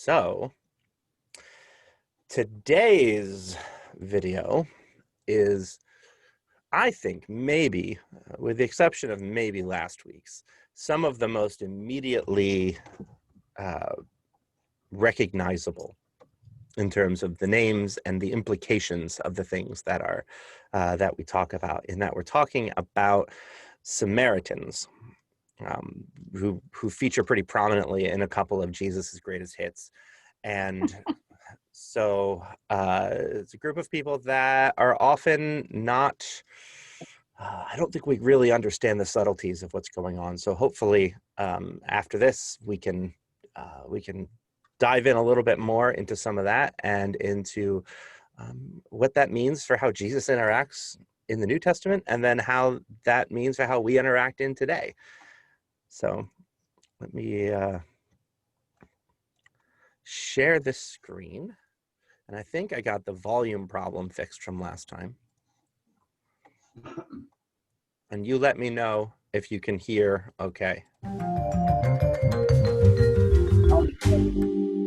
So today's video is, I think, maybe, with the exception of maybe last week's, some of the most immediately recognizable in terms of the names and the implications of the things that are that we talk about, in that we're talking about Samaritans, who feature pretty prominently in a couple of Jesus's greatest hits. And so it's a group of people that are often not, I don't think we really understand the subtleties of what's going on. So hopefully after this, we can dive in a little bit more into some of that and into what that means for how Jesus interacts in the New Testament, and then how that means for how we interact in today. So let me share this screen. And I think I got the volume problem fixed from last time. And you let me know if you can hear okay.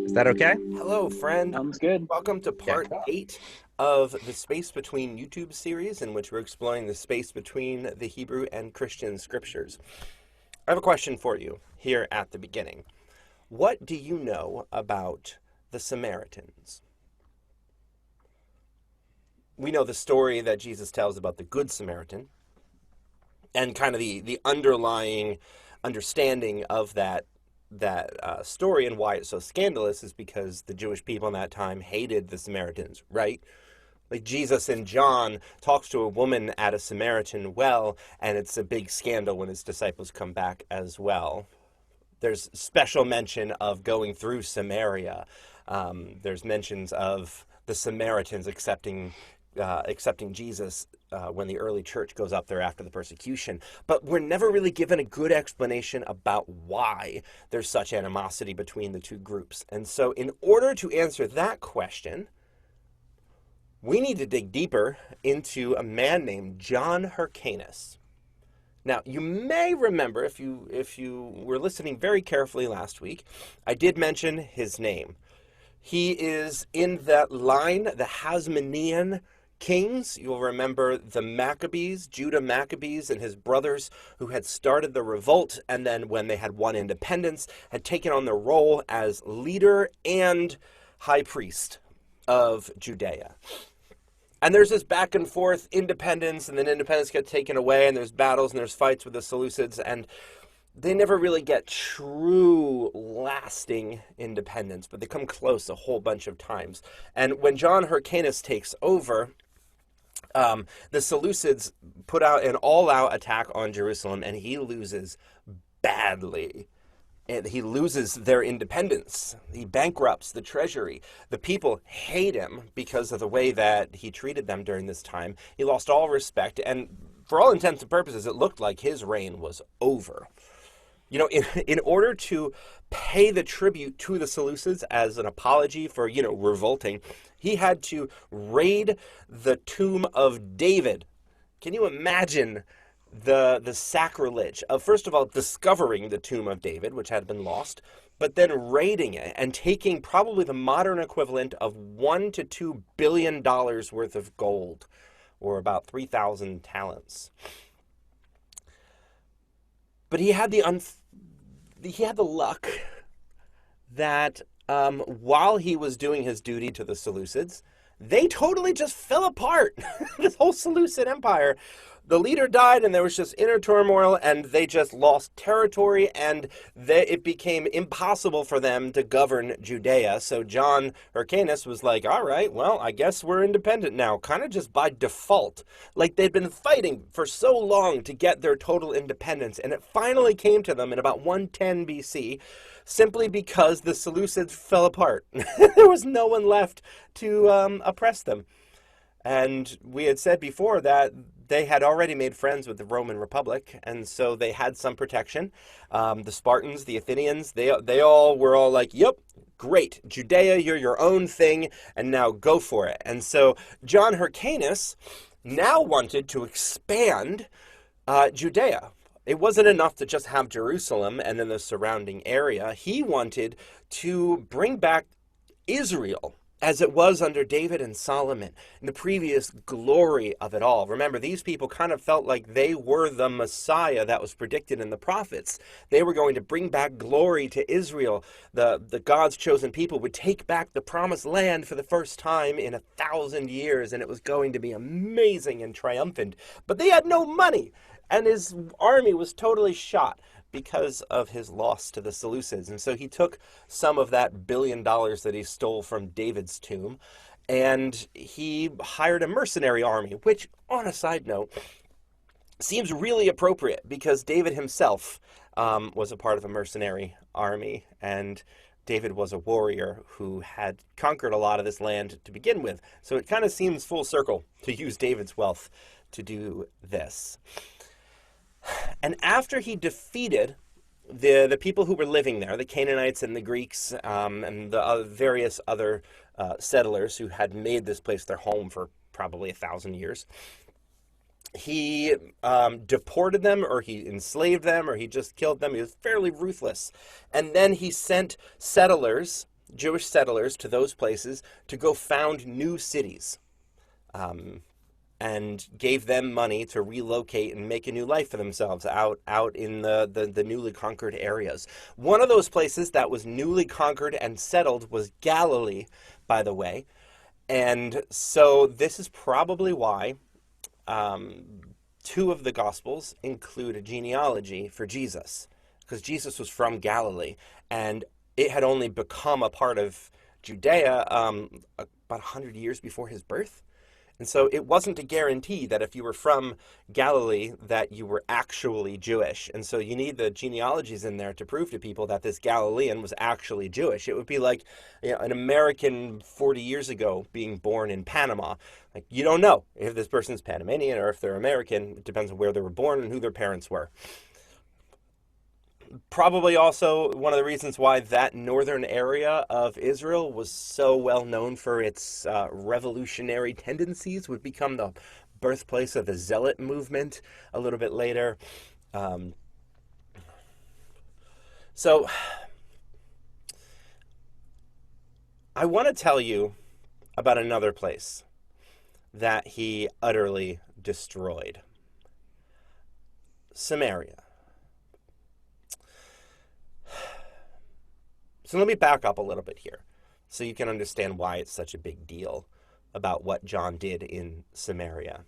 Is that okay? Hello, friend. Sounds good. Welcome to part 8 of the Space Between YouTube series, in which we're exploring the space between the Hebrew and Christian scriptures. I have a question for you here at the beginning. What do you know about the Samaritans? We know the story that Jesus tells about the Good Samaritan, and kind of the underlying understanding of that story, and why it's so scandalous is because the Jewish people in that time hated the Samaritans, right? Like Jesus in John talks to a woman at a Samaritan well, and it's a big scandal when his disciples come back as well. There's special mention of going through Samaria. There's mentions of the Samaritans accepting Jesus when the early church goes up there after the persecution. But we're never really given a good explanation about why there's such animosity between the two groups. And so in order to answer that question, we need to dig deeper into a man named John Hyrcanus. Now, you may remember, if you were listening very carefully last week, I did mention his name. He is in that line, the Hasmonean kings. You'll remember the Maccabees, Judah Maccabees and his brothers, who had started the revolt, and then when they had won independence, had taken on the role as leader and high priest of Judea. And there's this back and forth independence, and then independence gets taken away, and there's battles and there's fights with the Seleucids, and they never really get true lasting independence, but they come close a whole bunch of times. And when John Hyrcanus takes over, the Seleucids put out an all-out attack on Jerusalem, and he loses badly. And he loses their independence. He bankrupts the treasury. The people hate him because of the way that he treated them during this time. He lost all respect, and for all intents and purposes, it looked like his reign was over. You know, in order to pay the tribute to the Seleucids as an apology for, revolting, he had to raid the tomb of David. Can you imagine the sacrilege of, first of all, discovering the tomb of David, which had been lost, but then raiding it and taking probably the modern equivalent of $1 to $2 billion worth of gold, or about 3,000 talents. But he had the luck that while he was doing his duty to the Seleucids, they totally just fell apart. This whole Seleucid empire. The leader died, and there was just inner turmoil, and they just lost territory, and it became impossible for them to govern Judea. So John Hyrcanus was like, all right, well, I guess we're independent now, kind of just by default. Like, they'd been fighting for so long to get their total independence, and it finally came to them in about 110 BC, simply because the Seleucids fell apart. There was no one left to oppress them. And we had said before that they had already made friends with the Roman Republic, and so they had some protection. The Spartans, the Athenians, they all were all like, yep, great, Judea, you're your own thing, and now go for it. And so John Hyrcanus now wanted to expand Judea it wasn't enough to just have Jerusalem and then the surrounding area. He wanted to bring back Israel as it was under David and Solomon, in the previous glory of it all. Remember, these people kind of felt like they were the Messiah that was predicted in the prophets. They were going to bring back glory to Israel. The God's chosen people would take back the promised land for the first time in 1,000 years, and it was going to be amazing and triumphant. But they had no money, and his army was totally shot because of his loss to the Seleucids. And so he took some of that $1 billion that he stole from David's tomb, and he hired a mercenary army, which, on a side note, seems really appropriate because David himself was a part of a mercenary army, and David was a warrior who had conquered a lot of this land to begin with. So it kind of seems full circle to use David's wealth to do this. And after he defeated the people who were living there, the Canaanites and the Greeks, and the various other settlers who had made this place their home for probably 1,000 years, he deported them, or he enslaved them, or he just killed them. He was fairly ruthless. And then he sent settlers, Jewish settlers, to those places to go found new cities. And gave them money to relocate and make a new life for themselves out in the newly conquered areas. One of those places that was newly conquered and settled was Galilee, by the way. And so this is probably why two of the Gospels include a genealogy for Jesus, because Jesus was from Galilee, and it had only become a part of Judea about 100 years before his birth. And so it wasn't a guarantee that if you were from Galilee that you were actually Jewish. And so you need the genealogies in there to prove to people that this Galilean was actually Jewish. It would be like, you know, an American 40 years ago being born in Panama. Like, you don't know if this person's Panamanian or if they're American. It depends on where they were born and who their parents were. Probably also one of the reasons why that northern area of Israel was so well known for its revolutionary tendencies, would become the birthplace of the Zealot movement a little bit later. So I want to tell you about another place that he utterly destroyed. Samaria. So let me back up a little bit here so you can understand why it's such a big deal about what John did in Samaria.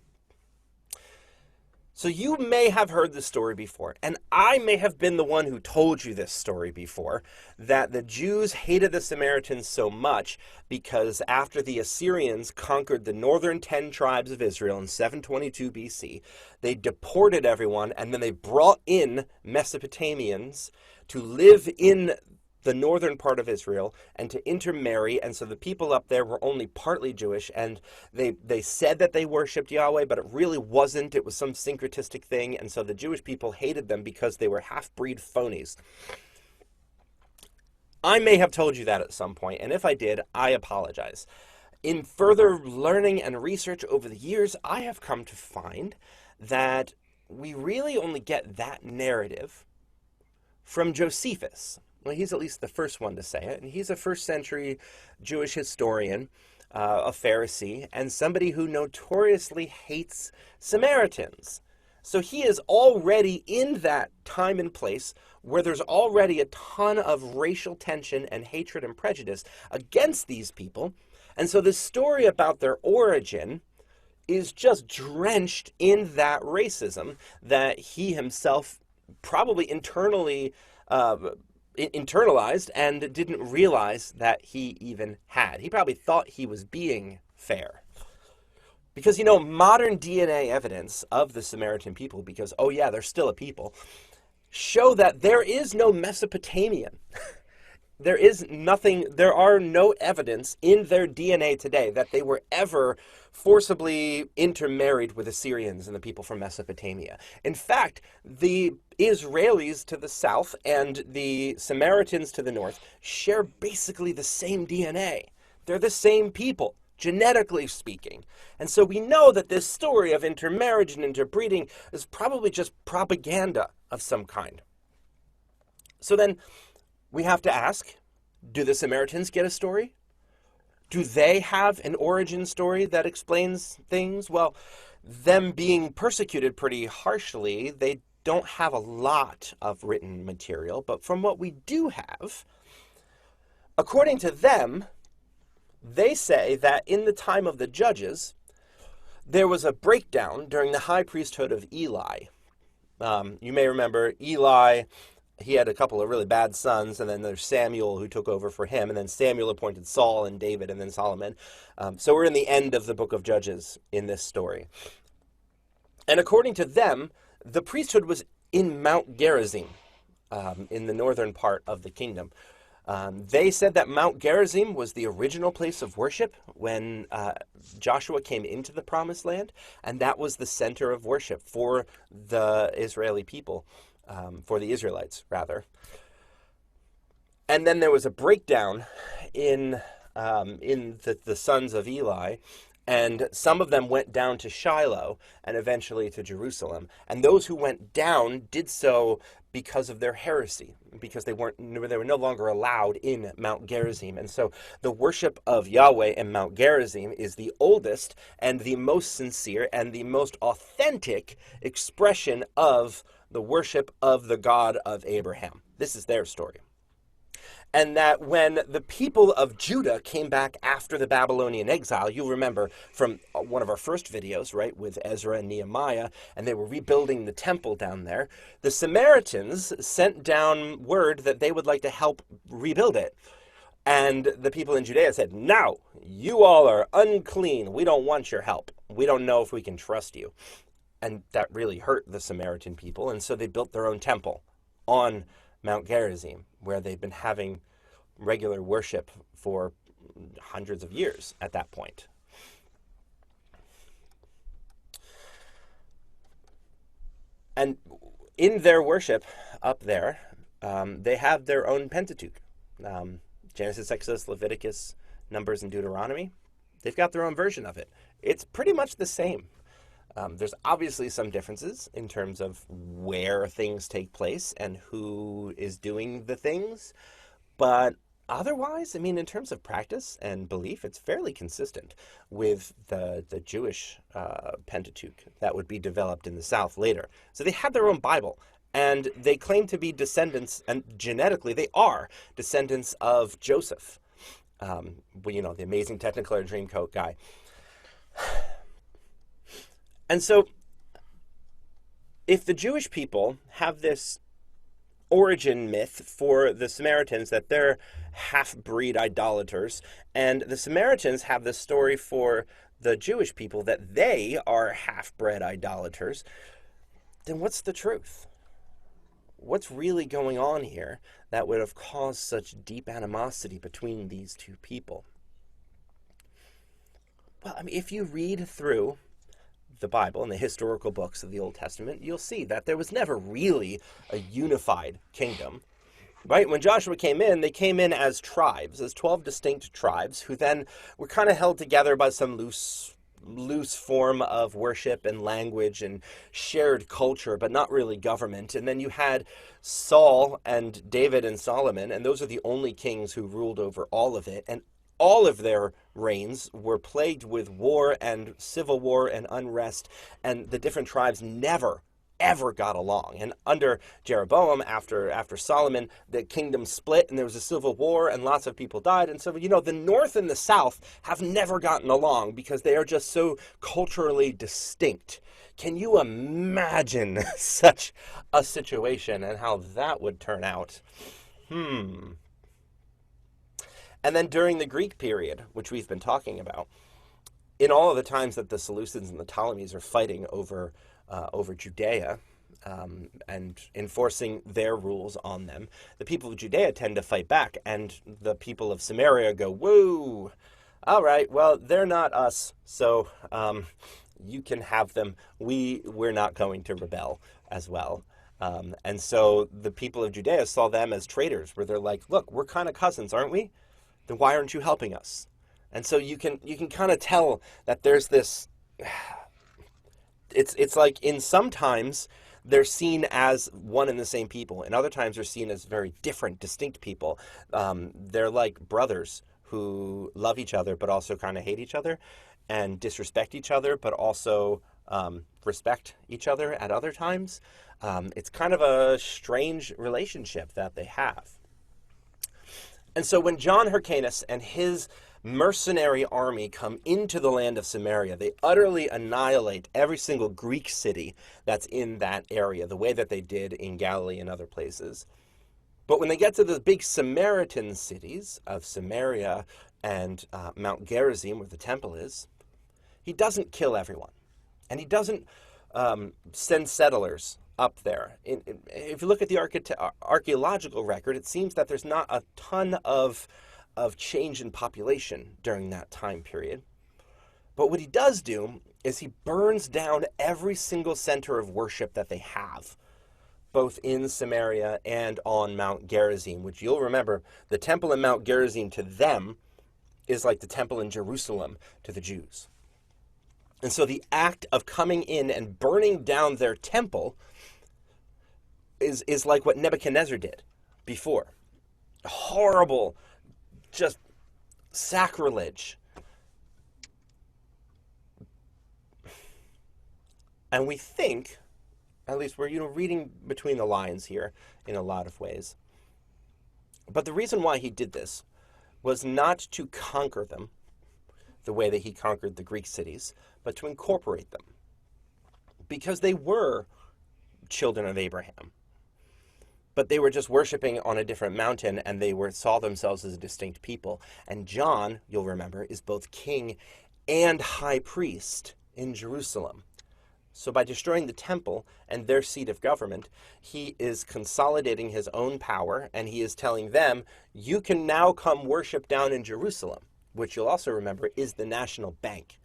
So you may have heard this story before, and I may have been the one who told you this story before, that the Jews hated the Samaritans so much because after the Assyrians conquered the northern 10 tribes of Israel in 722 BC, they deported everyone, and then they brought in Mesopotamians to live in the northern part of Israel and to intermarry, and so the people up there were only partly Jewish, and they said that they worshipped Yahweh, but it really wasn't. It was some syncretistic thing, and so the Jewish people hated them because they were half-breed phonies. I may have told you that at some point, and if I did, I apologize. In further learning and research over the years, I have come to find that we really only get that narrative from Josephus. Well, he's at least the first one to say it, and he's a first-century Jewish historian, a Pharisee, and somebody who notoriously hates Samaritans. So he is already in that time and place where there's already a ton of racial tension and hatred and prejudice against these people, and so this story about their origin is just drenched in that racism that he himself probably internalized and didn't realize that he even had. He probably thought he was being fair. Because, you know, modern DNA evidence of the Samaritan people, because, oh yeah, they're still a people, show that there is no Mesopotamian. There are no evidence in their DNA today that they were ever forcibly intermarried with Assyrians and the people from Mesopotamia. In fact, the Israelis to the south and the Samaritans to the north share basically the same DNA. They're the same people, genetically speaking. And so we know that this story of intermarriage and interbreeding is probably just propaganda of some kind. So then we have to ask, do the Samaritans get a story? Do they have an origin story that explains things? Well, them being persecuted pretty harshly, they don't have a lot of written material, but from what we do have, according to them, they say that in the time of the judges, there was a breakdown during the high priesthood of Eli. You may remember Eli, he had a couple of really bad sons, and then there's Samuel who took over for him, and then Samuel appointed Saul and David and then Solomon. So we're in the end of the book of Judges in this story. And according to them, the priesthood was in Mount Gerizim, in the northern part of the kingdom. They said that Mount Gerizim was the original place of worship when Joshua came into the Promised Land, and that was the center of worship for the Israeli people, for the Israelites, rather. And then there was a breakdown in the sons of Eli, and some of them went down to Shiloh and eventually to Jerusalem. And those who went down did so because of their heresy, because they were no longer allowed in Mount Gerizim. And so the worship of Yahweh in Mount Gerizim is the oldest and the most sincere and the most authentic expression of the worship of the God of Abraham. This is their story. And that when the people of Judah came back after the Babylonian exile, you'll remember from one of our first videos, right, with Ezra and Nehemiah, and they were rebuilding the temple down there, the Samaritans sent down word that they would like to help rebuild it. And the people in Judea said, "No, you all are unclean. We don't want your help. We don't know if we can trust you." And that really hurt the Samaritan people, and so they built their own temple on Mount Gerizim, where they've been having regular worship for hundreds of years at that point. And in their worship up there, they have their own Pentateuch. Genesis, Exodus, Leviticus, Numbers, and Deuteronomy. They've got their own version of it. It's pretty much the same. There's obviously some differences in terms of where things take place and who is doing the things, but otherwise, I mean, in terms of practice and belief, it's fairly consistent with the Jewish Pentateuch that would be developed in the South later. So they had their own Bible, and they claim to be descendants, and genetically they are descendants of Joseph, the amazing Technicolor Dreamcoat guy. And so, if the Jewish people have this origin myth for the Samaritans that they're half-breed idolaters, and the Samaritans have this story for the Jewish people that they are half-bred idolaters, then what's the truth? What's really going on here that would have caused such deep animosity between these two people? Well, I mean, if you read through the Bible and the historical books of the Old Testament, you'll see that there was never really a unified kingdom, right? When Joshua came in, they came in as tribes, as 12 distinct tribes, who then were kind of held together by some loose form of worship and language and shared culture, but not really government. And then you had Saul and David and Solomon, and those are the only kings who ruled over all of it. And all of their reigns were plagued with war and civil war and unrest, and the different tribes never, ever got along. And under Jeroboam, after Solomon, the kingdom split, and there was a civil war, and lots of people died. And so, the North and the South have never gotten along because they are just so culturally distinct. Can you imagine such a situation and how that would turn out? And then during the Greek period, which we've been talking about, in all of the times that the Seleucids and the Ptolemies are fighting over Judea and enforcing their rules on them, the people of Judea tend to fight back, and the people of Samaria go, "Whoa, all right, well, they're not us, so you can have them. We're not going to rebel as well." And so the people of Judea saw them as traitors, where they're like, "Look, we're kind of cousins, aren't we? Then why aren't you helping us?" And so you can kind of tell that there's this, it's like in sometimes they're seen as one and the same people, and other times they're seen as very different, distinct people. They're like brothers who love each other but also kind of hate each other and disrespect each other, but also respect each other at other times. It's kind of a strange relationship that they have. And so when John Hyrcanus and his mercenary army come into the land of Samaria, they utterly annihilate every single Greek city that's in that area, the way that they did in Galilee and other places. But when they get to the big Samaritan cities of Samaria and Mount Gerizim, where the temple is, he doesn't kill everyone. And he doesn't send settlers up there. If you look at the archaeological record, it seems that there's not a ton of change in population during that time period. But what he does do is he burns down every single center of worship that they have, both in Samaria and on Mount Gerizim, which you'll remember, the temple in Mount Gerizim to them is like the temple in Jerusalem to the Jews. And so the act of coming in and burning down their temple is like what Nebuchadnezzar did before. Horrible, just sacrilege. And we think, at least we're reading between the lines here in a lot of ways, but the reason why he did this was not to conquer them the way that he conquered the Greek cities, but to incorporate them. Because they were children of Abraham. But they were just worshiping on a different mountain, and they saw themselves as a distinct people. And John, you'll remember, is both king and high priest in Jerusalem. So by destroying the temple and their seat of government, he is consolidating his own power, and he is telling them, you can now come worship down in Jerusalem, which you'll also remember is the national bank.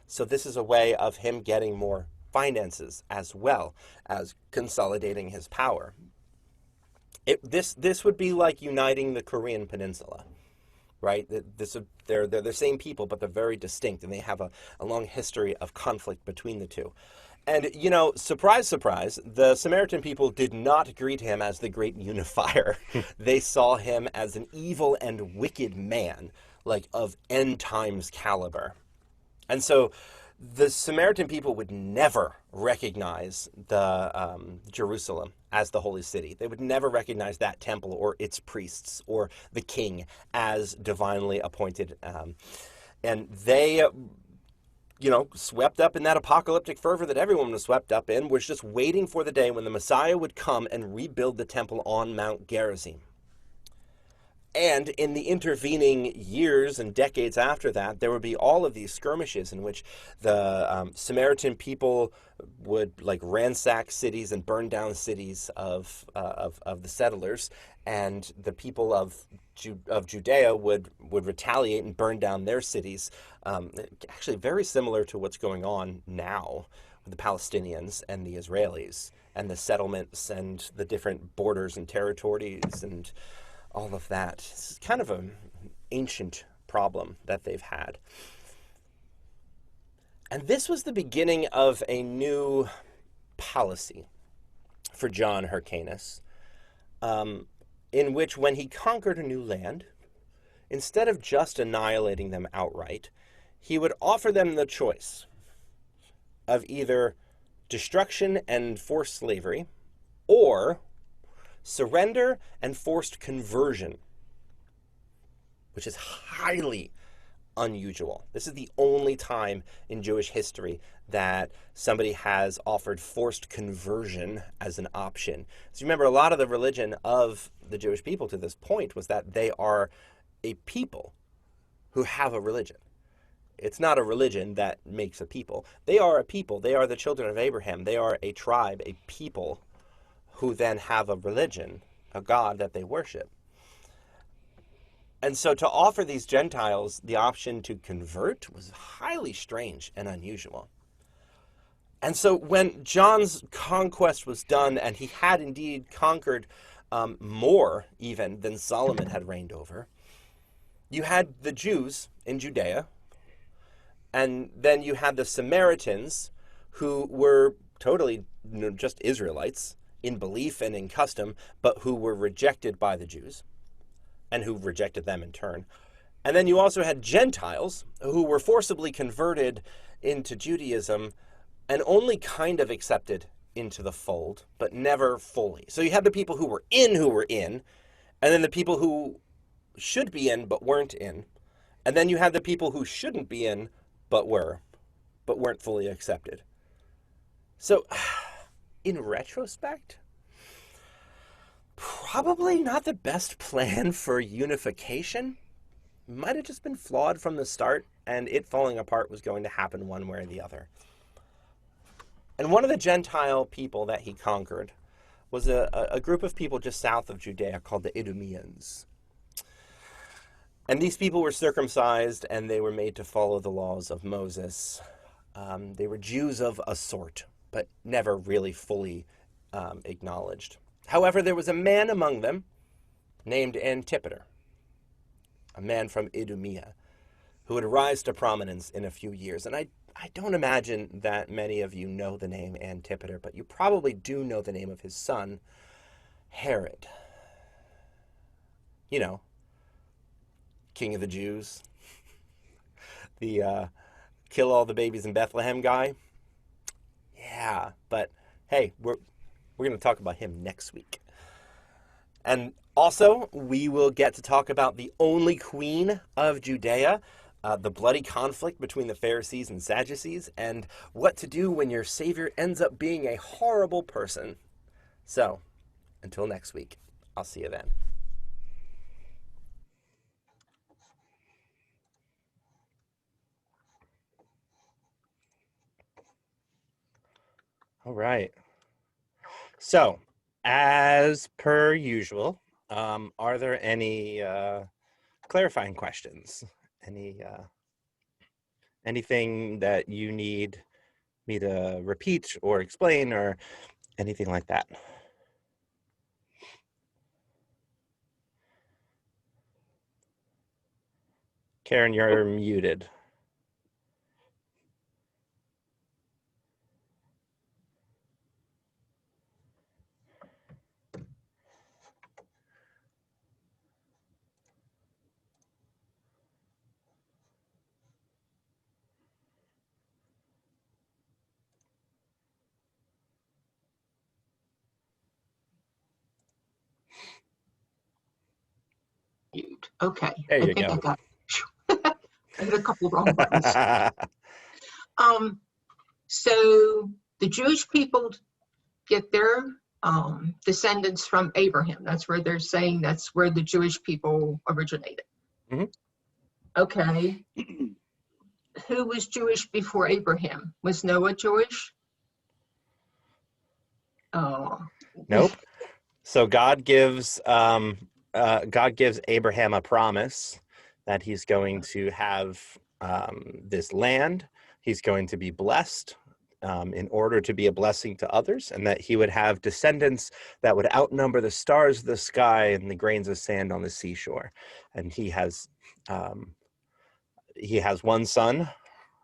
So this is a way of him getting more finances as well as consolidating his power. This would be like uniting the Korean Peninsula, right? They're the same people, but they're very distinct, and they have a long history of conflict between the two. And, surprise, surprise, the Samaritan people did not greet him as the great unifier. They saw him as an evil and wicked man, like of end times caliber. And so the Samaritan people would never recognize the Jerusalem as the holy city. They would never recognize that temple or its priests or the king as divinely appointed. And they, swept up in that apocalyptic fervor that everyone was swept up in, was just waiting for the day when the Messiah would come and rebuild the temple on Mount Gerizim. And in the intervening years and decades after that, there would be all of these skirmishes in which the Samaritan people would ransack cities and burn down cities of the settlers, and the people of Judea would retaliate and burn down their cities. Actually, very similar to what's going on now with the Palestinians and the Israelis and the settlements and the different borders and territories and all of that. It's kind of an ancient problem that they've had. And this was the beginning of a new policy for John Hyrcanus, in which when he conquered a new land, instead of just annihilating them outright, he would offer them the choice of either destruction and forced slavery, or surrender and forced conversion, which is highly unusual. This is the only time in Jewish history that somebody has offered forced conversion as an option. So remember, a lot of the religion of the Jewish people to this point was that they are a people who have a religion. It's not a religion that makes a people. They are a people. They are the children of Abraham. They are a tribe, a people who then have a religion, a God that they worship. And so to offer these Gentiles the option to convert was highly strange and unusual. And so when John's conquest was done, and he had indeed conquered more even than Solomon had reigned over, you had the Jews in Judea, and then you had the Samaritans, who were totally just Israelites in belief and in custom, but who were rejected by the Jews and who rejected them in turn. And then you also had Gentiles who were forcibly converted into Judaism and only kind of accepted into the fold, but never fully. So you had the people who were in, and then the people who should be in but weren't in. And then you had the people who shouldn't be in but weren't fully accepted. So in retrospect, probably not the best plan for unification. Might have just been flawed from the start, and it falling apart was going to happen one way or the other. And one of the Gentile people that he conquered was a group of people just south of Judea called the Idumeans. And these people were circumcised, and they were made to follow the laws of Moses. They were Jews of a sort, but never really fully acknowledged. However, there was a man among them named Antipater, a man from Idumea, who would rise to prominence in a few years. And I don't imagine that many of you know the name Antipater, but you probably do know the name of his son, Herod. You know, King of the Jews, the kill all the babies in Bethlehem guy. Yeah, but hey, we're going to talk about him next week. And also, we will get to talk about the only queen of Judea, the bloody conflict between the Pharisees and Sadducees, and what to do when your Savior ends up being a horrible person. So, until next week, I'll see you then. All right. So, as per usual, are there any clarifying questions? Anything that you need me to repeat or explain or anything like that? Karen, you're muted. Okay, There you I think go. I got it. I hit a couple wrong buttons. So the Jewish people get their descendants from Abraham. That's where they're saying that's where the Jewish people originated. Mm-hmm. Okay. Who was Jewish before Abraham? Was Noah Jewish? Nope. So God gives Abraham a promise that he's going to have this land. He's going to be blessed in order to be a blessing to others, and that he would have descendants that would outnumber the stars of the sky and the grains of sand on the seashore. And he has one son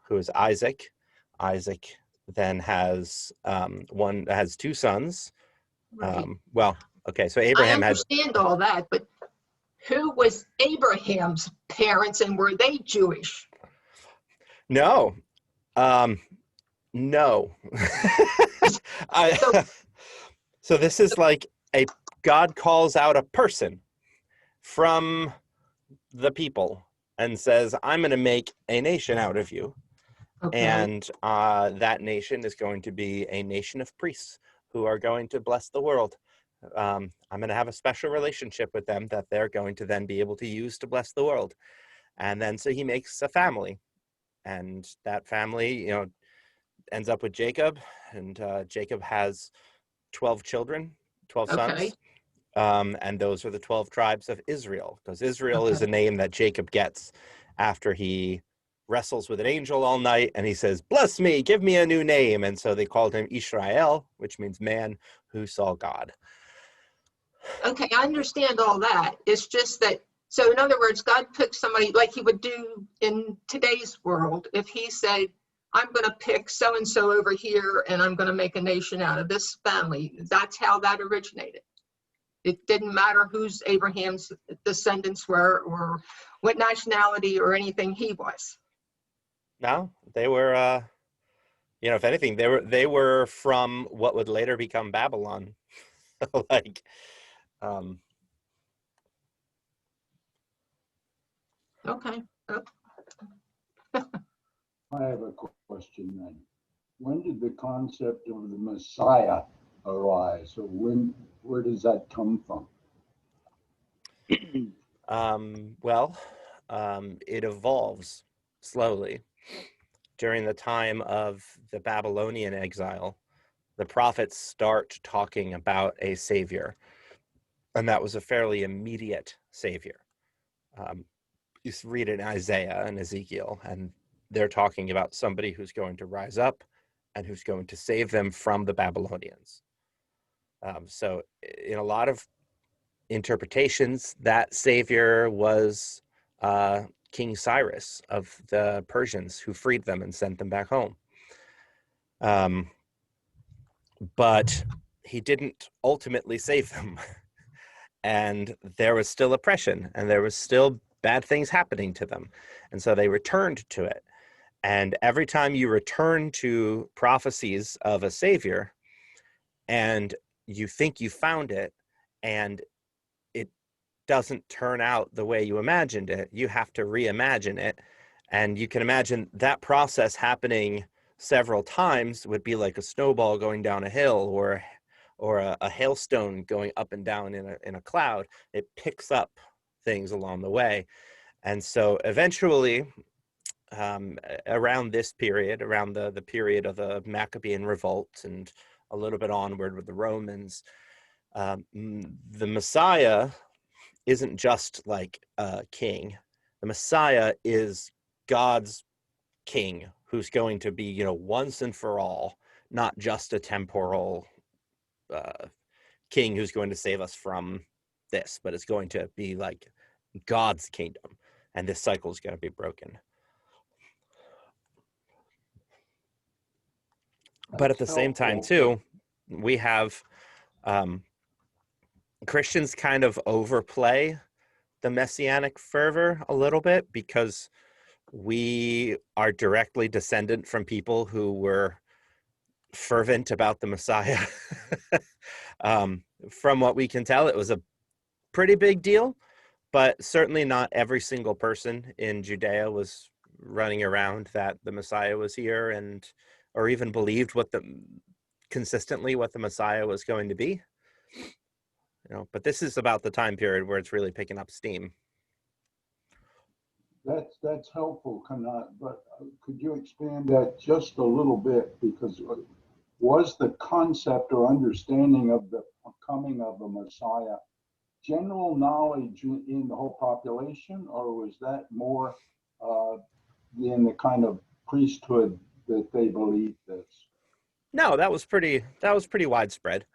who is Isaac. Isaac then has two sons. Right. Okay, so Abraham I understand all that, but who was Abraham's parents, and were they Jewish? No. No. So this is like God calls out a person from the people and says, I'm going to make a nation out of you. Okay. And that nation is going to be a nation of priests who are going to bless the world. I'm going to have a special relationship with them that they're going to then be able to use to bless the world. And then so he makes a family. And that family, ends up with Jacob. And Jacob has 12 children, 12 sons. And those are the 12 tribes of Israel, because Israel is a name that Jacob gets after he wrestles with an angel all night and he says, bless me, give me a new name. And so they called him Israel, which means man who saw God. Okay, I understand all that. It's just that, so in other words, God picked somebody like he would do in today's world. If he said, I'm going to pick so-and-so over here, and I'm going to make a nation out of this family. That's how that originated. It didn't matter whose Abraham's descendants were or what nationality or anything he was. No, they were, if anything, they were from what would later become Babylon. Like, um, Okay. Oh, I have a question then. When did the concept of the Messiah arise, or where does that come from? well, it evolves slowly. During the time of the Babylonian exile, the prophets start talking about a savior, and that was a fairly immediate savior. You read it in Isaiah and Ezekiel, and they're talking about somebody who's going to rise up and who's going to save them from the Babylonians. So in a lot of interpretations, that savior was King Cyrus of the Persians, who freed them and sent them back home. But he didn't ultimately save them. And there was still oppression, and there was still bad things happening to them. And so they returned to it. And every time you return to prophecies of a savior and you think you found it, and it doesn't turn out the way you imagined it, you have to reimagine it. And you can imagine that process happening several times would be like a snowball going down a hill, or a hailstone going up and down in a cloud. It picks up things along the way. And so eventually, around this period, around the period of the Maccabean revolt and a little bit onward with the Romans, the Messiah isn't just like a king. The Messiah is God's king, who's going to be, once and for all, not just a temporal king who's going to save us from this, but it's going to be like God's kingdom, and this cycle is going to be broken. But at the same time, too, we have Christians kind of overplay the messianic fervor a little bit, because we are directly descendant from people who were fervent about the Messiah. From what we can tell, it was a pretty big deal, but certainly not every single person in Judea was running around that the Messiah was here, and or even believed consistently what the Messiah was going to be. But this is about the time period where it's really picking up steam. That's helpful, Kanat, but could you expand that just a little bit? Because was the concept or understanding of the coming of the Messiah general knowledge in the whole population, or was that more in the kind of priesthood that they believed this? No, that was pretty widespread.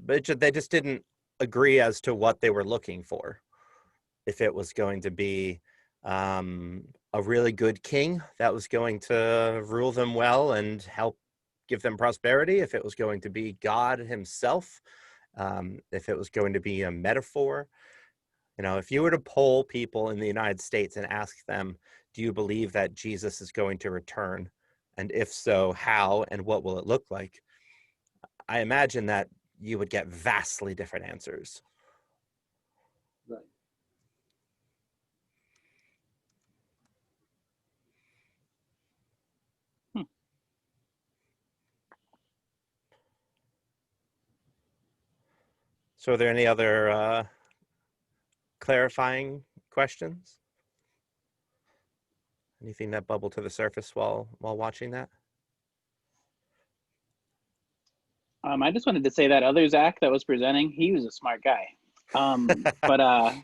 But they just didn't agree as to what they were looking for. If it was going to be a really good king that was going to rule them well and help give them prosperity, if it was going to be God himself, if it was going to be a metaphor. If you were to poll people in the United States and ask them, do you believe that Jesus is going to return? And if so, how and what will it look like? I imagine that you would get vastly different answers. Right. So are there any other clarifying questions? Anything that bubbled to the surface while watching that? I just wanted to say that other Zach that was presenting, he was a smart guy. But I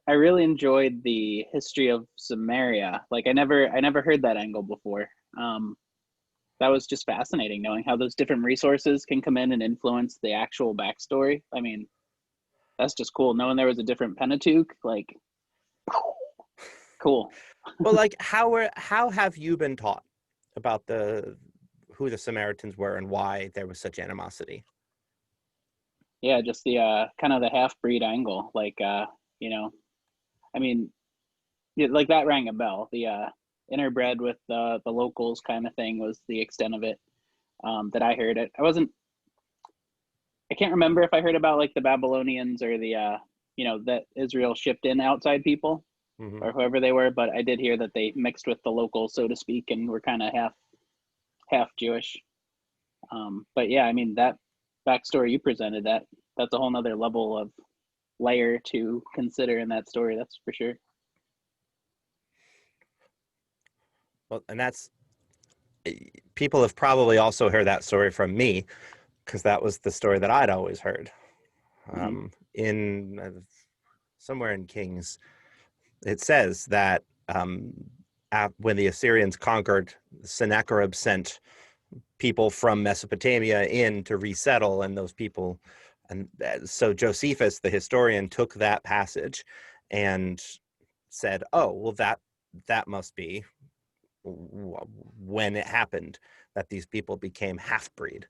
really enjoyed the history of Samaria. Like I never heard that angle before. That was just fascinating, knowing how those different resources can come in and influence the actual backstory. I mean, that's just cool. Knowing there was a different Pentateuch, like Cool. Well, like how have you been taught about who the Samaritans were and why there was such animosity? Yeah, just the kind of the half-breed angle. Like, you know, I mean, yeah, like that rang a bell. The interbred with the locals kind of thing was the extent of it, that I heard it. I can't remember if I heard about like the Babylonians or the you know, that Israel shipped in outside people Hmm. or whoever they were, but I did hear that they mixed with the locals, so to speak, and were kind of half Jewish. But yeah, I mean, that backstory you presented, that's a whole nother level of layer to consider in that story. That's for sure. Well, and that's people have probably also heard that story from me because that was the story that I'd always heard. Hmm. In somewhere in Kings, it says that when the Assyrians conquered, Sennacherib sent people from Mesopotamia in to resettle, and those people, and so Josephus, the historian, took that passage and said, "Oh, well, that must be when it happened that these people became half-breed."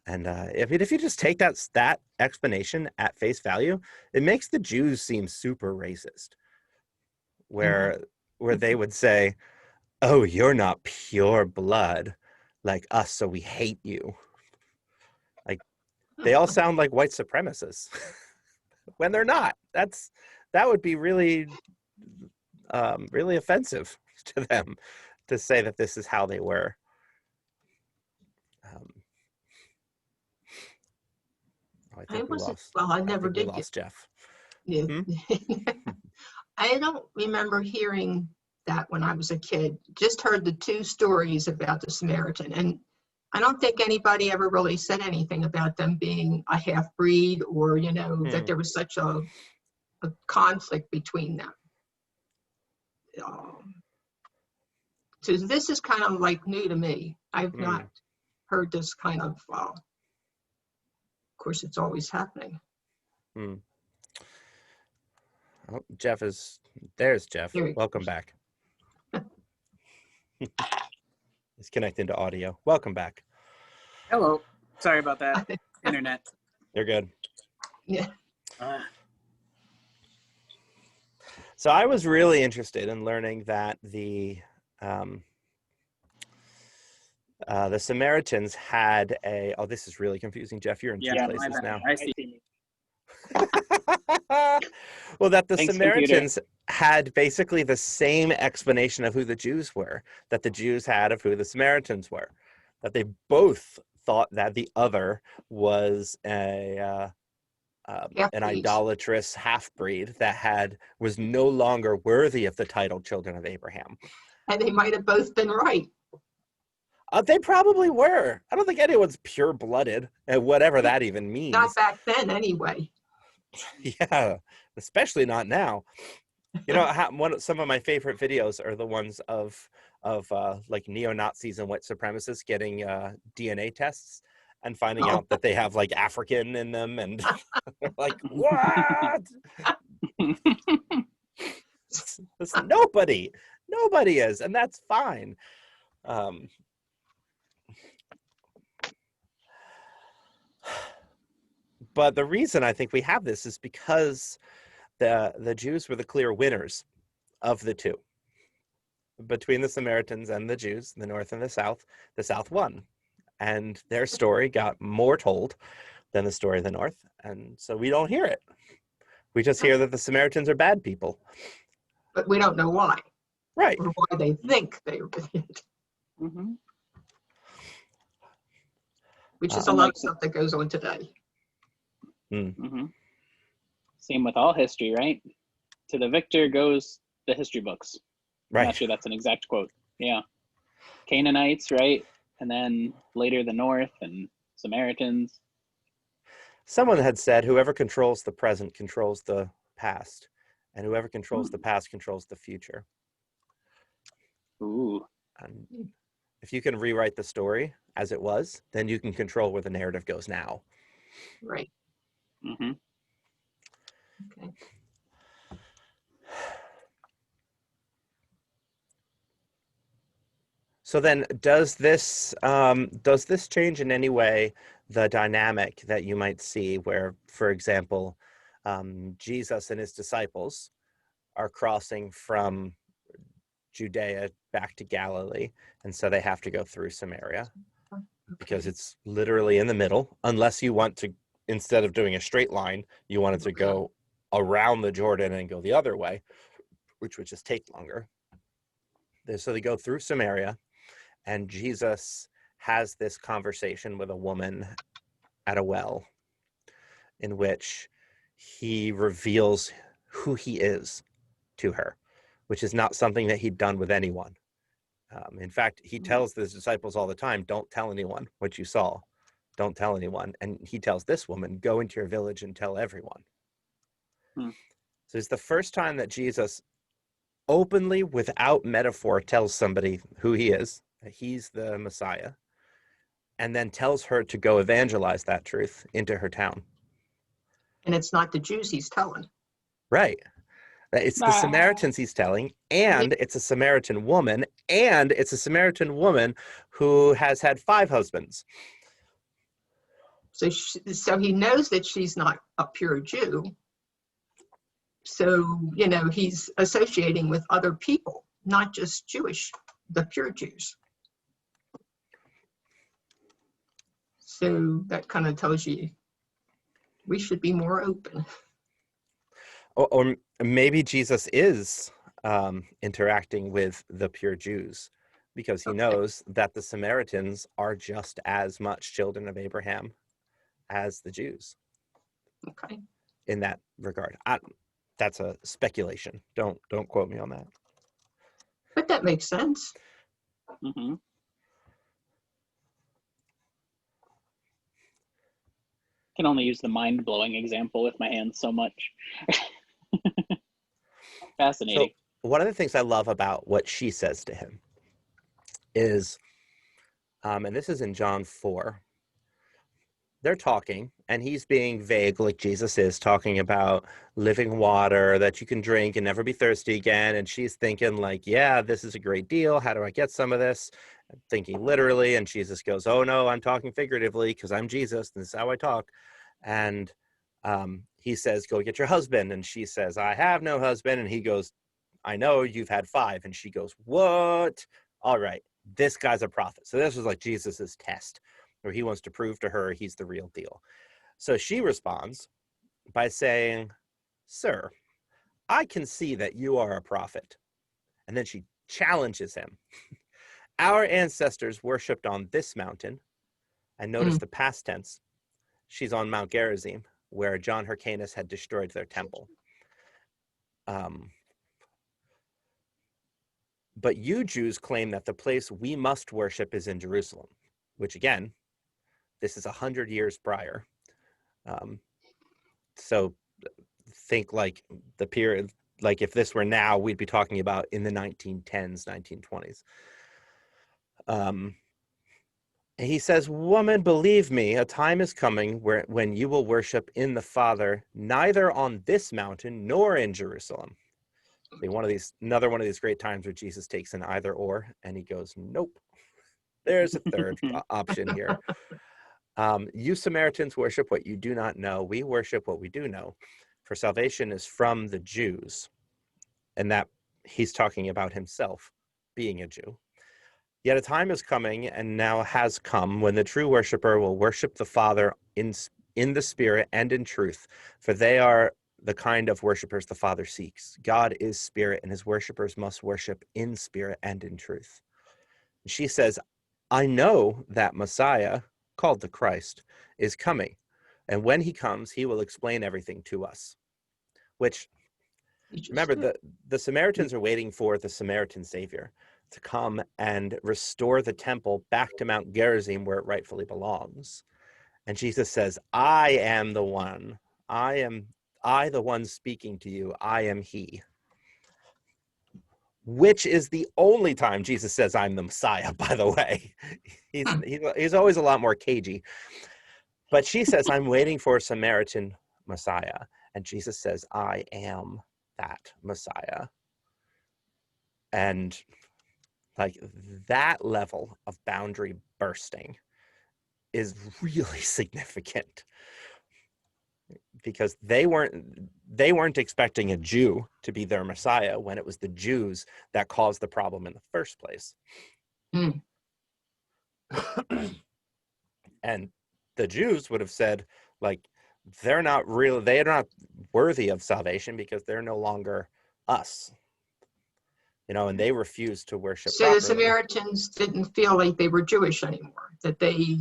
And if you just take that explanation at face value, it makes the Jews seem super racist, Mhm. where they would say, "Oh, you're not pure blood like us, so we hate you." Like they all sound like white supremacists when they're not. That would be really really offensive to them to say that this is how they were. Um, oh, I wasn't, well, I I never think we did get, lost Jeff. yeah. Hmm? I don't remember hearing that when I was a kid. Just heard the two stories about the Samaritan. And I don't think anybody ever really said anything about them being a half breed or, that Hmm. there was such a conflict between them. Um, so this is kind of like new to me. I've Hmm. not heard this kind of course, it's always happening. Hmm. Oh, there's Jeff. Here he Welcome goes. back. He's connecting to audio. Welcome back. Hello. Sorry about that. Internet. You're good. Yeah. Uh, So I was really interested in learning that the Samaritans had a. Oh, this is really confusing, Jeff. You're in two yeah, my places bad. now. I see. Well, that the Thanks, computer. Samaritans had basically the same explanation of who the Jews were that the Jews had of who the Samaritans were. That they both thought that the other was Half an breeds. idolatrous half-breed that was no longer worthy of the title children of Abraham. And they might have both been right. They probably were. I don't think anyone's pure-blooded, whatever that even Not means. back then, anyway. Yeah, especially not now. Some of my favorite videos are the ones of like neo-Nazis and white supremacists getting DNA tests and finding Oh, out that they have like African in them, and they're like, what? Nobody is, and that's fine. Um, but the reason I think we have this is because the Jews were the clear winners of the two. Between the Samaritans and the Jews, the North and the South won. And their story got more told than the story of the North. And so we don't hear it. We just hear that the Samaritans are bad people. but we don't know why Right. or why they think they were it, Hmm. which is a Um, And lot like, of stuff that goes on today. hmm same with all history, right? To the victor goes the history books. I'm not right. sure that's an exact quote. Yeah. Canaanites, right? And then later the North and Samaritans. Someone had said, whoever controls the present controls the past, and whoever controls the past controls the future. Ooh. And if you can rewrite the story as it was, then you can control where the narrative goes now. Right. Hmm. Okay. So then, does this change in any way the dynamic that you might see where, for example, Jesus and his disciples are crossing from Judea back to Galilee, and so they have to go through Samaria because Okay. it's literally in the middle, unless you want to, instead of doing a straight line, you wanted to go around the Jordan and go the other way, which would just take longer. So they go through Samaria, and Jesus has this conversation with a woman at a well in which he reveals who he is to her, which is not something that he'd done with anyone. In fact, he tells his disciples all the time, don't tell anyone what you saw. Don't tell anyone. And he tells this woman, go into your village and tell everyone. Hmm. So it's the first time that Jesus openly, without metaphor, tells somebody who he is, that he's the Messiah, and then tells her to go evangelize that truth into her town. And it's not the Jews he's telling. Right. It's the Ah. Samaritans he's telling, and it's a Samaritan woman, and it's a Samaritan woman who has had 5 husbands. So he knows that she's not a pure Jew. So, he's associating with other people, not just Jewish, the pure Jews. So that kind of tells you we should be more open. Or maybe Jesus is interacting with the pure Jews because he knows that the Samaritans are just as much children of Abraham as the Jews. Okay. In that regard. That's a speculation. Don't quote me on that. But that makes sense. Mm-hmm. Can only use the mind-blowing example with my hands so much. Fascinating. So one of the things I love about what she says to him is, and this is in John 4, they're talking, and he's being vague like Jesus is, talking about living water that you can drink and never be thirsty again. And she's thinking like, yeah, this is a great deal. How do I get some of this? Thinking literally. And Jesus goes, oh no, I'm talking figuratively because I'm Jesus. And this is how I talk. And he says, go get your husband. And she says, I have no husband. And he goes, I know you've had 5. And she goes, what? All right, this guy's a prophet. So this was like Jesus's test, where he wants to prove to her he's the real deal. So she responds by saying, sir, I can see that you are a prophet. And then she challenges him. Our ancestors worshipped on this mountain. And notice the past tense. She's on Mount Gerizim, where John Hyrcanus had destroyed their temple. But you Jews claim that the place we must worship is in Jerusalem, which again, this is 100 years prior. So think like the period, like if this were now, we'd be talking about in the 1910s, 1920s. He says, woman, believe me, a time is coming when you will worship in the Father, neither on this mountain nor in Jerusalem. Another one of these great times where Jesus takes an either or, and he goes, nope, there's a third option here. You Samaritans worship what you do not know. We worship what we do know. For salvation is from the Jews. And that he's talking about himself being a Jew. Yet a time is coming, and now has come, when the true worshiper will worship the Father in the Spirit and in truth, for they are the kind of worshipers the Father seeks. God is spirit, and his worshipers must worship in spirit and in truth. She says, I know that Messiah, called the Christ, is coming, and when he comes, he will explain everything to us. Which, remember, the Samaritans are waiting for the Samaritan Savior to come and restore the temple back to Mount Gerizim where it rightfully belongs. And Jesus says, I am the one. I the one speaking to you. I am he. Which is the only time Jesus says I'm the Messiah, by the way. He's always a lot more cagey. But she says, I'm waiting for a Samaritan Messiah. And Jesus says, I am that Messiah. And Like that level of boundary bursting is really significant, because they weren't expecting a Jew to be their Messiah when it was the Jews that caused the problem in the first place. Mm. And the Jews would have said, like, they're not worthy of salvation because they're no longer us, and they refused to worship So the properly. Samaritans didn't feel like they were Jewish anymore, that they,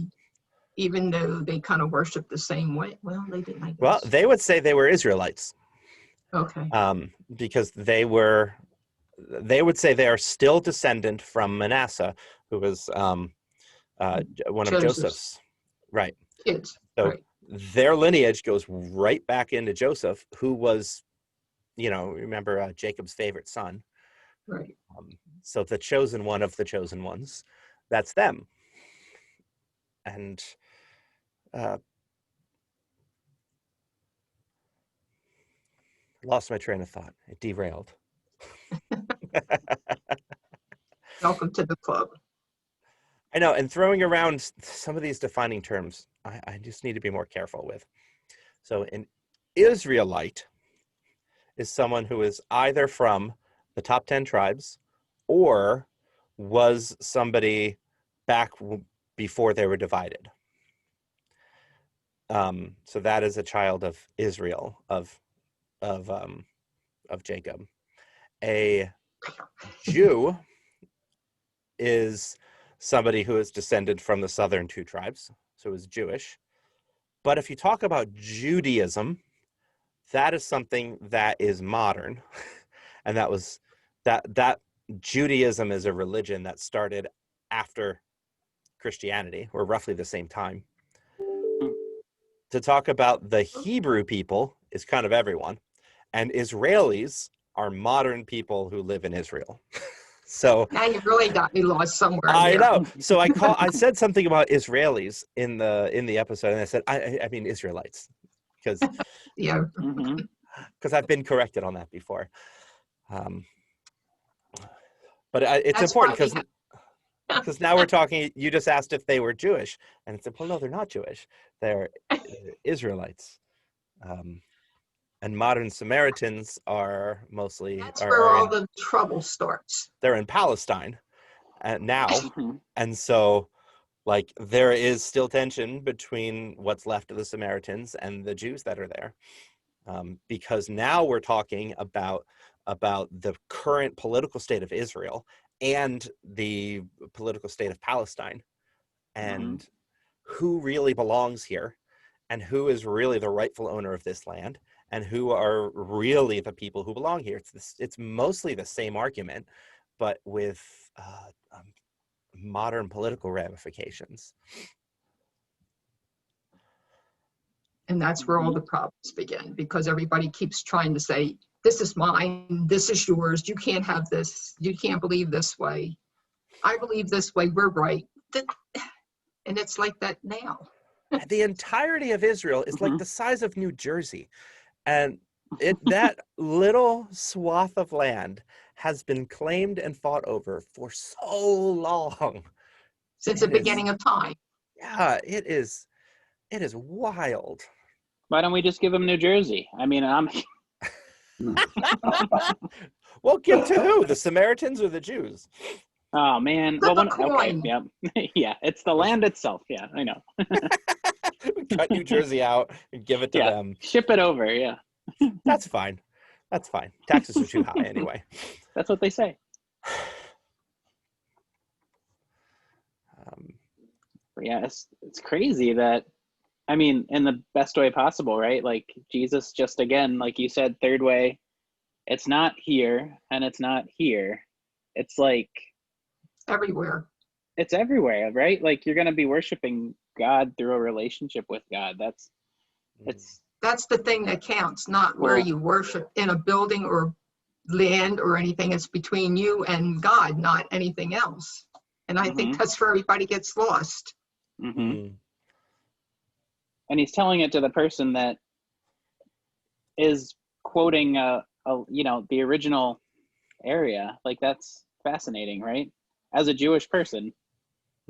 even though they kind of worshiped the same way. Well, they didn't, I Well, guess. they would say they were Israelites, Okay. because they would say they are still descendant from Manasseh, who was one of Joseph's. Right. Kids. So Right. their lineage goes right back into Joseph, who was, remember, Jacob's favorite son. Right. So the chosen one of the chosen ones, that's them. And lost my train of thought. It derailed. Welcome to the club. I know, and throwing around some of these defining terms, I just need to be more careful with. So an Israelite is someone who is either from the top 10 tribes or was somebody back before they were divided. So that is a child of Israel, of Jacob. A Jew is somebody who is descended from the southern two tribes, so is Jewish. But if you talk about Judaism, that is something that is modern, and that Judaism is a religion that started after Christianity, or roughly the same time. To talk about the Hebrew people is kind of everyone, and Israelis are modern people who live in Israel. So Now you really got me lost somewhere I there. know. So I said something about Israelis in the episode, and I said I mean Israelites, because Yeah. Mhm. I've been corrected on that before. But it's That's important why because now we're talking. You just asked if they were Jewish, and it's well, no, they're not Jewish. They're Israelites. And modern Samaritans are mostly that's where are all in the trouble starts. they're in Palestine now, Mhm. and so like there is still tension between what's left of the Samaritans and the Jews that are there, because now we're talking about the current political state of Israel and the political state of Palestine, and who really belongs here, and who is really the rightful owner of this land, and who are really the people who belong here. It's mostly the same argument, but with modern political ramifications. And that's where all the problems begin, because everybody keeps trying to say, this is mine, this is yours, you can't have this, you can't believe this way. I believe this way, we're right. And it's like that now. The entirety of Israel is like Mhm. the size of New Jersey, and that little swath of land has been claimed and fought over for so long. Since the It is, beginning of time. yeah, it is wild. Why don't we just give them New Jersey? I mean, Well, give to who? The Samaritans or the Jews? oh man. Flip Well, a okay, coin. yeah, yeah. It's the land itself. Yeah, I know. Cut New Jersey out and give it to Yeah, them. ship it over. Yeah, That's fine. That's fine. Taxes are too high anyway. that's what they say. Um, But yeah, it's crazy that, I mean, in the best way possible, right? Like Jesus, just again, like you said, third way. It's not here and it's not here. It's like Everywhere. it's everywhere, right? Like you're gonna be worshiping God through a relationship with God. It's That's the thing that counts, not where well, you worship in a building or land or anything. It's between you and God, not anything else. And I think mm-hmm, that's where everybody gets lost. mm-hmm. mm, And he's telling it to the person that is quoting the original area. Like that's fascinating, right? as a Jewish person,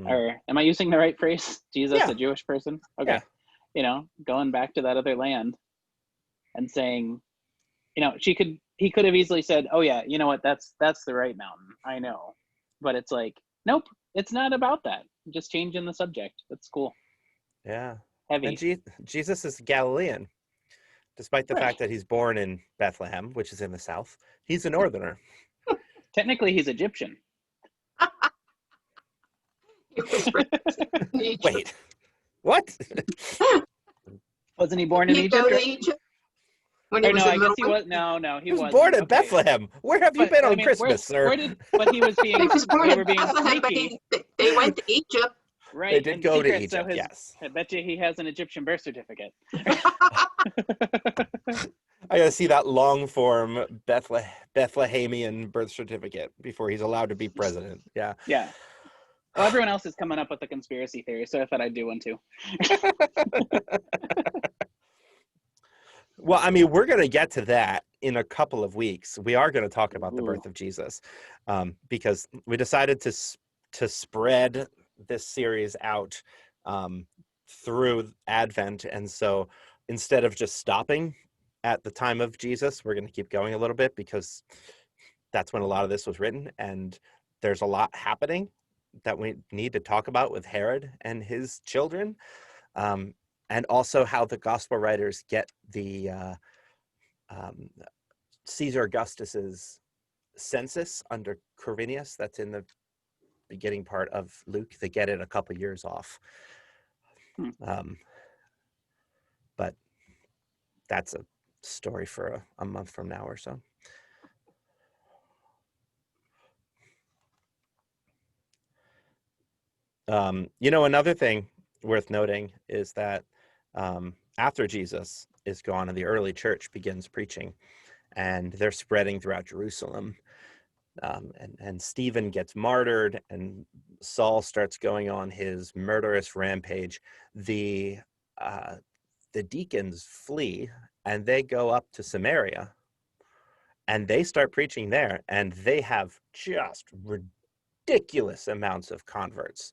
or am I using the right phrase? Jesus, Yeah. a Jewish person? Okay. Yeah. You know, going back to that other land and saying, you know, he could have easily said, oh yeah, you know what, that's the right mountain. I know. But it's like, nope, it's not about that. Just changing the subject. That's cool. Yeah. Heavy. And Jesus is Galilean, despite the Right. fact that he's born in Bethlehem, which is in the south. He's a northerner. Technically, he's Egyptian. He was raised in Egypt. Wait, what? Wasn't he born in Did he go Egypt? to Egypt when he Or was no, in I middle guess he was. No, He was wasn't. born in Okay. Bethlehem. Where have you But been I on mean, Christmas, sir? but he was being. He was born They in were being Bethlehem, but sneaky, they went to Egypt. right? They did in go to secret, Egypt, so yes. I bet you he has an Egyptian birth certificate. I gotta see that long form Bethlehemian birth certificate before he's allowed to be president. Yeah. Yeah. Well, everyone else is coming up with a conspiracy theory, so I thought I'd do one too. Well, I mean, we're going to get to that in a couple of weeks. We are going to talk about the Ooh. birth of Jesus, because we decided to spread this series out through Advent. And so instead of just stopping at the time of Jesus, we're going to keep going a little bit, because that's when a lot of this was written. And there's a lot happening that we need to talk about with Herod and his children. And also how the gospel writers get the Caesar Augustus's census under Quirinius. That's in the beginning part of Luke. They get it a couple years off. But that's a story for a month from now or so. You know, another thing worth noting is that after Jesus is gone and the early church begins preaching, and they're spreading throughout Jerusalem, and Stephen gets martyred, and Saul starts going on his murderous rampage. The deacons flee, and they go up to Samaria, and they start preaching there, and they have just ridiculous amounts of converts.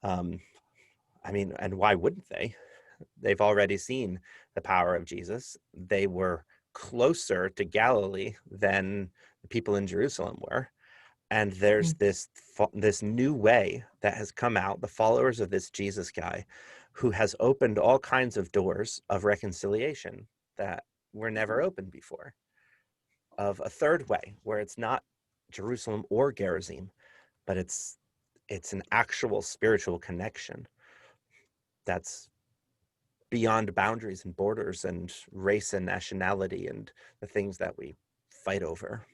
I mean, and why wouldn't they? They've already seen the power of Jesus. They were closer to Galilee than the people in Jerusalem were. And there's this new way that has come out, the followers of this Jesus guy, who has opened all kinds of doors of reconciliation that were never opened before, of a third way where it's not Jerusalem or Gerizim, but it's an actual spiritual connection that's beyond boundaries and borders and race and nationality and the things that we fight over.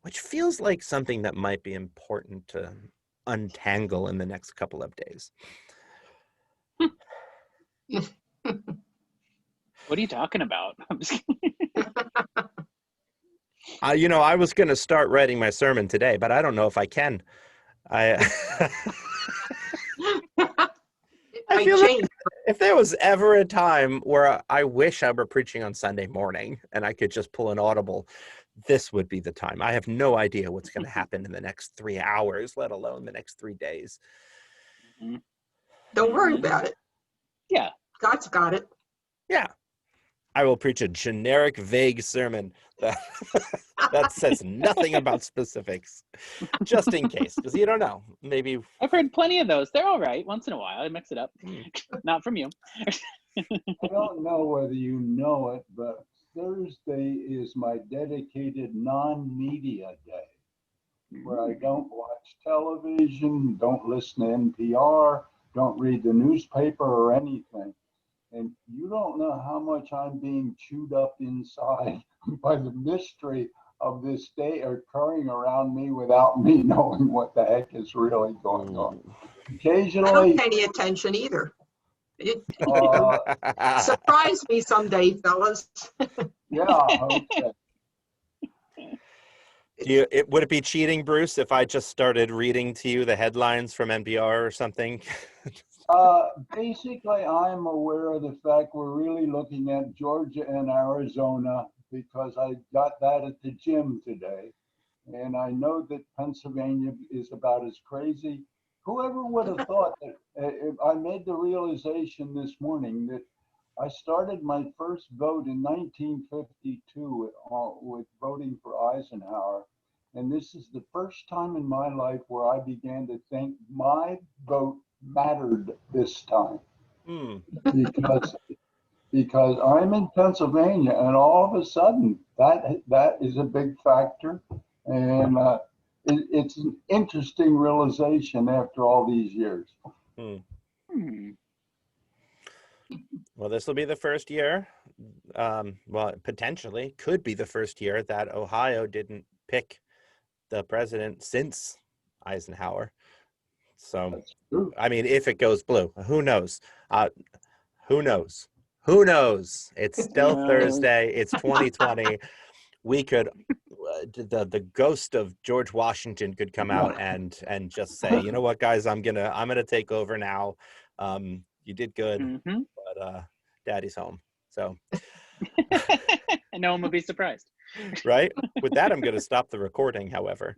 Which feels like something that might be important to untangle in the next couple of days. What are you talking about? I'm just You know, I was going to start writing my sermon today, but I don't know if I can. I feel like if there was ever a time where I wish I were preaching on Sunday morning and I could just pull an audible, this would be the time. I have no idea what's going to happen in the next 3 hours, let alone the next 3 days. Don't worry about it. Yeah. God's got it. Yeah. I will preach a generic, vague sermon that says nothing about specifics, just in case, because you don't know. Maybe I've heard plenty of those. They're all right once in a while. I mix it up. Not from you. I don't know whether you know it, but Thursday is my dedicated non-media day, where I don't watch television, don't listen to NPR, don't read the newspaper or anything. And you don't know how much I'm being chewed up inside by the mystery of this day occurring around me without me knowing what the heck is really going on. I Occasionally, don't pay any attention either. Surprise me someday, fellas. yeah, okay. Would it be cheating, Bruce, if I just started reading to you the headlines from NPR or something? Basically, I'm aware of the fact we're really looking at Georgia and Arizona because I got that at the gym today. And I know that Pennsylvania is about as crazy. Whoever would have thought that I made the realization this morning that I started my first vote in 1952 with voting for Eisenhower. And this is the first time in my life where I began to think my vote mattered this time. Hmm. Because I'm in Pennsylvania, and all of a sudden that is a big factor, and it's an interesting realization after all these years. Hmm. Hmm. Well, this will be the first year. Well, potentially could be the first year that Ohio didn't pick the president since Eisenhower. So, That's true. I mean, if it goes blue, who knows? Who knows? Who knows? It's still Thursday. It's 2020. We could, the ghost of George Washington could come out and just say, you know what, guys, I'm gonna take over now. You did good, Mm-hmm. but Daddy's home. So, And no one would be surprised. right. With that, I'm gonna stop the recording. However.